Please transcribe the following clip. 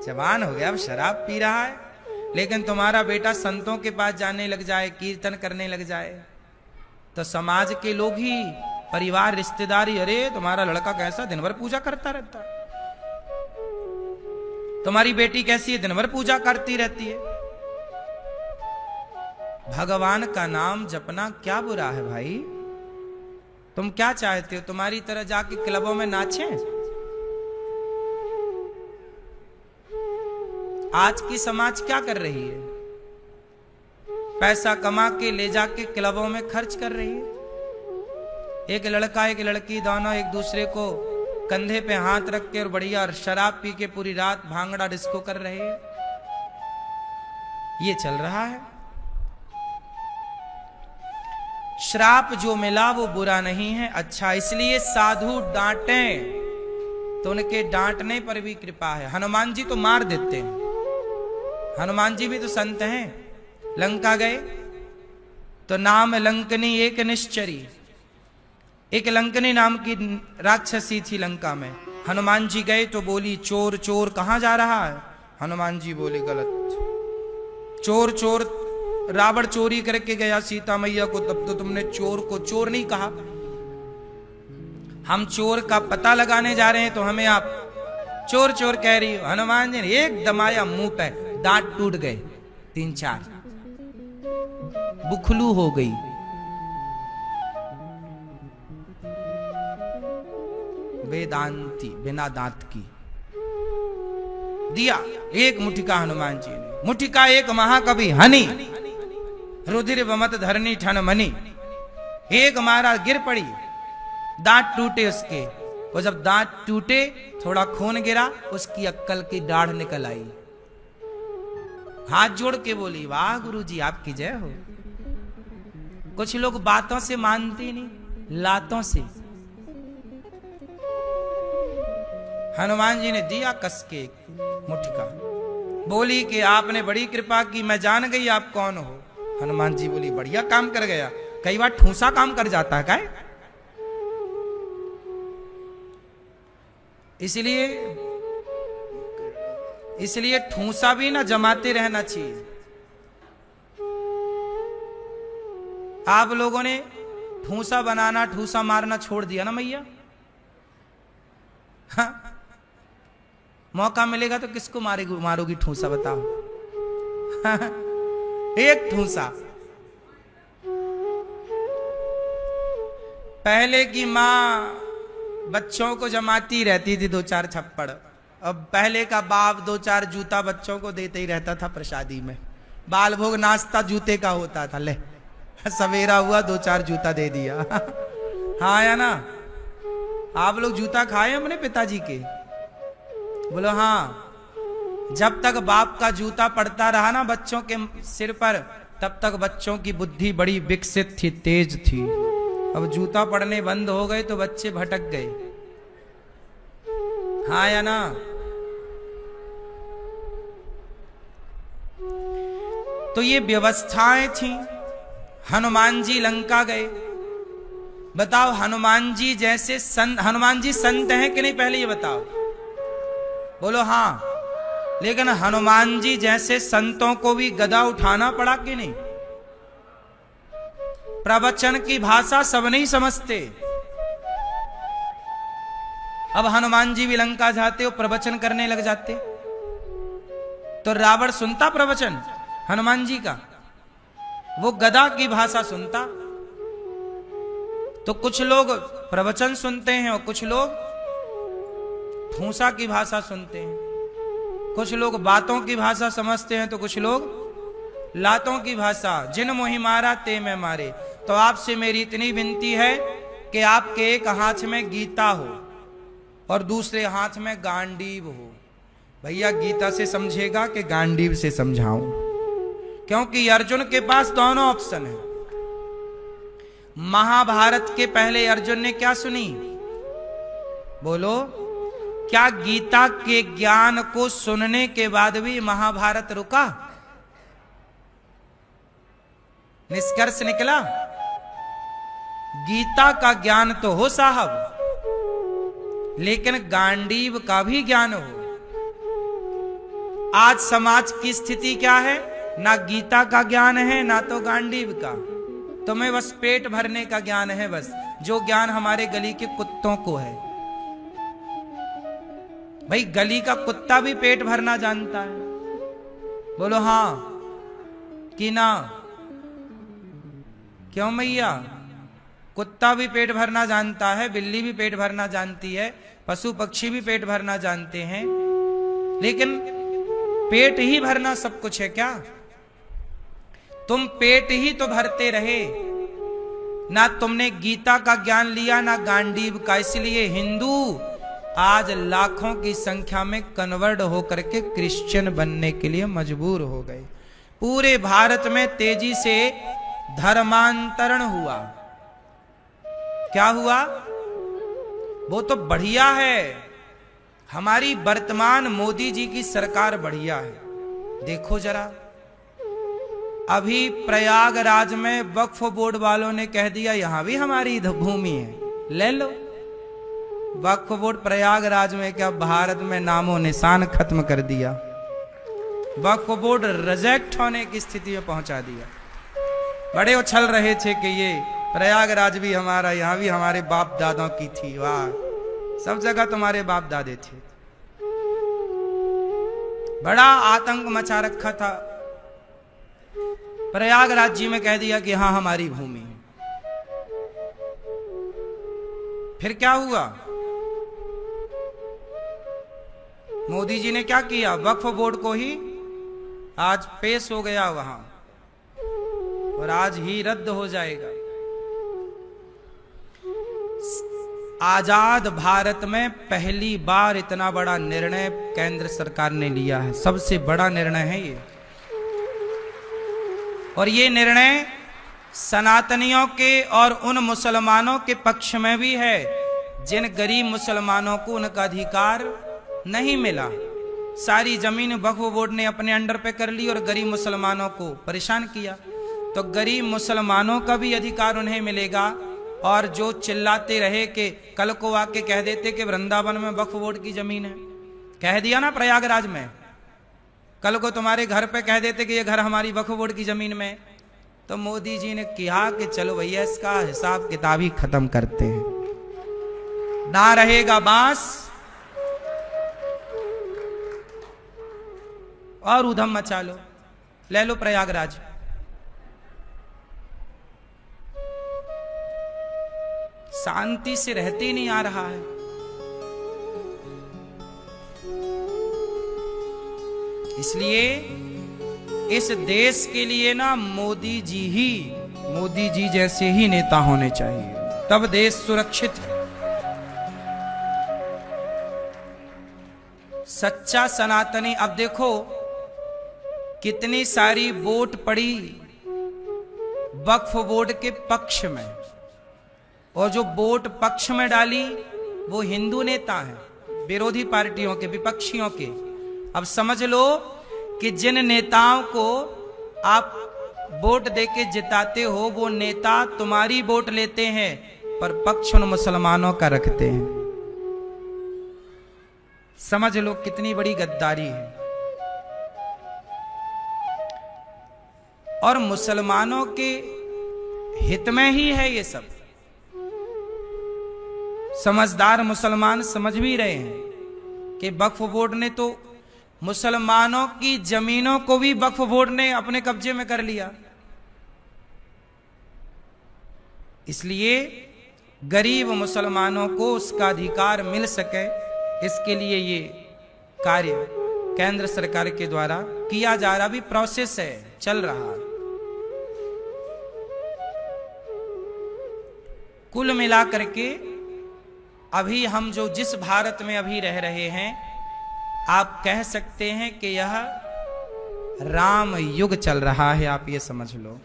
जवान हो गया, अब शराब पी रहा है। लेकिन तुम्हारा बेटा संतों के पास जाने लग जाए, कीर्तन करने लग जाए, तो समाज के लोग ही, परिवार, रिश्तेदारी, अरे तुम्हारा लड़का कैसा दिन भर पूजा करता रहता है, तुम्हारी बेटी कैसी है, दिन भर पूजा करती रहती है। भगवान का नाम जपना क्या बुरा है भाई? तुम क्या चाहते हो, तुम्हारी तरह जाके क्लबों में नाचें? आज की समाज क्या कर रही है? पैसा कमा के ले जाके क्लबों में खर्च कर रही है। एक लड़का एक लड़की दोनों एक दूसरे को कंधे पे हाथ रख के और बढ़िया शराब पी के पूरी रात भांगड़ा डिस्को कर रहे हैं। ये चल रहा है। श्राप जो मिला वो बुरा नहीं है, अच्छा। इसलिए साधु डांटें तो उनके डांटने पर भी कृपा है। हनुमान जी तो मार देते हैं, हनुमान जी भी तो संत हैं। लंका गए तो नाम लंकनी एक निश्चरी, एक लंकनी नाम की राक्षसी थी लंका में। हनुमान जी गए तो बोली चोर चोर कहां जा रहा है? हनुमान जी बोले गलत, चोर चोर रावण चोरी करके गया सीता मैया को, तब तो तुमने चोर को चोर नहीं कहा। हम चोर का पता लगाने जा रहे हैं तो हमें आप चोर चोर कह रही हो। हनुमान जी ने एक दमाया मुंह पे, दांत टूट गए 3-4, बुखलू हो गई। वेदांती बिना दांत की दिया एक मुठिका हनुमान जी ने। मुठिका एक महाकवि हनी, रुधिर वमत धरनी ठन मनी, एक मारा गिर पड़ी, दांत टूटे उसके। और जब दांत टूटे थोड़ा खून गिरा, उसकी अक्कल की दाढ़ निकल आई। हाथ जोड़ के बोली वाह गुरुजी आपकी जय हो। कुछ लोग बातों से मानते नहीं, लातों से। हनुमान जी ने दिया कस के मुठिका, बोली कि आपने बड़ी कृपा की, मैं जान गई आप कौन हो। हनुमान जी बोली बढ़िया काम कर गया, कई बार ठूसा काम कर जाता है क्या? इसलिए ठूसा भी ना जमाते रहना चाहिए। आप लोगों ने ठूसा बनाना, ठूसा मारना छोड़ दिया ना मैया। हाँ? मौका मिलेगा तो किसको मारोगी ठूसा बताओ? हाँ? एक ठूसा। पहले की माँ बच्चों को जमाती रहती थी 2-4 थप्पड़। अब पहले का बाप 2-4 जूता बच्चों को देते ही रहता था प्रसादी में। बाल भोग नाश्ता जूते का होता था, ले सवेरा हुआ 2-4 जूता दे दिया। हाँ या ना? आप लोग जूता खाए अपने पिताजी के? बोलो हाँ। जब तक बाप का जूता पड़ता रहा ना बच्चों के सिर पर, तब तक बच्चों की बुद्धि बड़ी विकसित थी, तेज थी। अब जूता पड़ने बंद हो गए तो बच्चे भटक गए। हाँ या ना? तो ये व्यवस्थाएं थी। हनुमान जी लंका गए। बताओ हनुमान जी जैसे संत, हनुमान जी संत हैं कि नहीं? पहले ये बताओ। बोलो हाँ। लेकिन हनुमान जी जैसे संतों को भी गदा उठाना पड़ा कि नहीं? प्रवचन की भाषा सब नहीं समझते। अब हनुमान जी भी लंका जाते हो, प्रवचन करने लग जाते, तो रावण सुनता प्रवचन हनुमान जी का? वो गदा की भाषा सुनता। तो कुछ लोग प्रवचन सुनते हैं और कुछ लोग ठूसा की भाषा सुनते हैं। कुछ लोग बातों की भाषा समझते हैं तो कुछ लोग लातों की भाषा। जिन मोहि मारा ते मैं मारे। तो आपसे मेरी इतनी विनती है कि आपके एक हाथ में गीता हो और दूसरे हाथ में गांडीव हो। भैया गीता से समझेगा कि गांडीव से समझाऊं? क्योंकि अर्जुन के पास दोनों ऑप्शन है। महाभारत के पहले अर्जुन ने क्या सुनी? बोलो, क्या गीता के ज्ञान को सुनने के बाद भी महाभारत रुका? निष्कर्ष निकला गीता का ज्ञान तो हो साहब, लेकिन गांडीव का भी ज्ञान हो। आज समाज की स्थिति क्या है? ना गीता का ज्ञान है ना तो गांडीव का, तुम्हें बस पेट भरने का ज्ञान है, बस जो ज्ञान हमारे गली के कुत्तों को है। भाई गली का कुत्ता भी पेट भरना जानता है, बोलो हाँ कि ना? क्यों मैया? कुत्ता भी पेट भरना जानता है, बिल्ली भी पेट भरना जानती है, पशु पक्षी भी पेट भरना जानते हैं, लेकिन पेट ही भरना सब कुछ है क्या? तुम पेट ही तो भरते रहे, ना तुमने गीता का ज्ञान लिया ना गांडीव का। इसलिए हिंदू आज लाखों की संख्या में कन्वर्ट होकर के क्रिश्चियन बनने के लिए मजबूर हो गए। पूरे भारत में तेजी से धर्मांतरण हुआ। क्या हुआ? वो तो बढ़िया है, हमारी वर्तमान मोदी जी की सरकार बढ़िया है। देखो जरा, अभी प्रयागराज में वक्फ बोर्ड वालों ने कह दिया यहां भी हमारी भूमि है, ले लो। वक्फ बोर्ड प्रयागराज में क्या, भारत में नामो निशान खत्म कर दिया। वक्फ बोर्ड रिजेक्ट होने की स्थिति में पहुंचा दिया। बड़े उछल रहे थे कि ये प्रयागराज भी हमारा, यहां भी हमारे बाप दादों की थी। वाह, सब जगह तुम्हारे बाप दादे थे। बड़ा आतंक मचा रखा था, प्रयागराज जी में कह दिया कि हाँ हमारी भूमि है। फिर क्या हुआ? मोदी जी ने क्या किया? वक्फ बोर्ड को ही आज पेश हो गया वहां, और आज ही रद्द हो जाएगा। आजाद भारत में पहली बार इतना बड़ा निर्णय केंद्र सरकार ने लिया है, सबसे बड़ा निर्णय है ये। और ये निर्णय सनातनियों के और उन मुसलमानों के पक्ष में भी है जिन गरीब मुसलमानों को उनका अधिकार नहीं मिला। सारी जमीन वक्फ बोर्ड ने अपने अंडर पे कर ली और गरीब मुसलमानों को परेशान किया। तो गरीब मुसलमानों का भी अधिकार उन्हें मिलेगा। और जो चिल्लाते रहे कि कल को आके कह देते कि वृंदावन में वक्फ बोर्ड की जमीन है, कह दिया ना प्रयागराज में, कल को तुम्हारे घर पे कह देते कि ये घर हमारी वक्फ बोर्ड की जमीन में, तो मोदी जी ने कहा कि चलो भैया इसका हिसाब किताब ही खत्म करते हैं। ना रहेगा बांस और उधम मचा लो, ले लो प्रयागराज। शांति से रहते ही नहीं आ रहा है। इसलिए इस देश के लिए ना मोदी जी जैसे ही नेता होने चाहिए, तब देश सुरक्षित है। सच्चा सनातनी, अब देखो कितनी सारी वोट पड़ी वक्फ बोर्ड के पक्ष में, और जो वोट पक्ष में डाली वो हिंदू नेता हैं, विरोधी पार्टियों के, विपक्षियों के। अब समझ लो कि जिन नेताओं को आप वोट देके जिताते हो वो नेता तुम्हारी वोट लेते हैं पर पक्ष उन मुसलमानों का रखते हैं। समझ लो कितनी बड़ी गद्दारी है। और मुसलमानों के हित में ही है ये सब। समझदार मुसलमान समझ भी रहे हैं कि वक्फ बोर्ड ने तो मुसलमानों की जमीनों को भी वक्फ बोर्ड ने अपने कब्जे में कर लिया। इसलिए गरीब मुसलमानों को उसका अधिकार मिल सके, इसके लिए ये कार्य केंद्र सरकार के द्वारा किया जा रहा, भी प्रोसेस है, चल रहा। कुल मिलाकर के अभी हम जो जिस भारत में अभी रह रहे हैं, आप कह सकते हैं कि यह राम युग चल रहा है, आप ये समझ लो।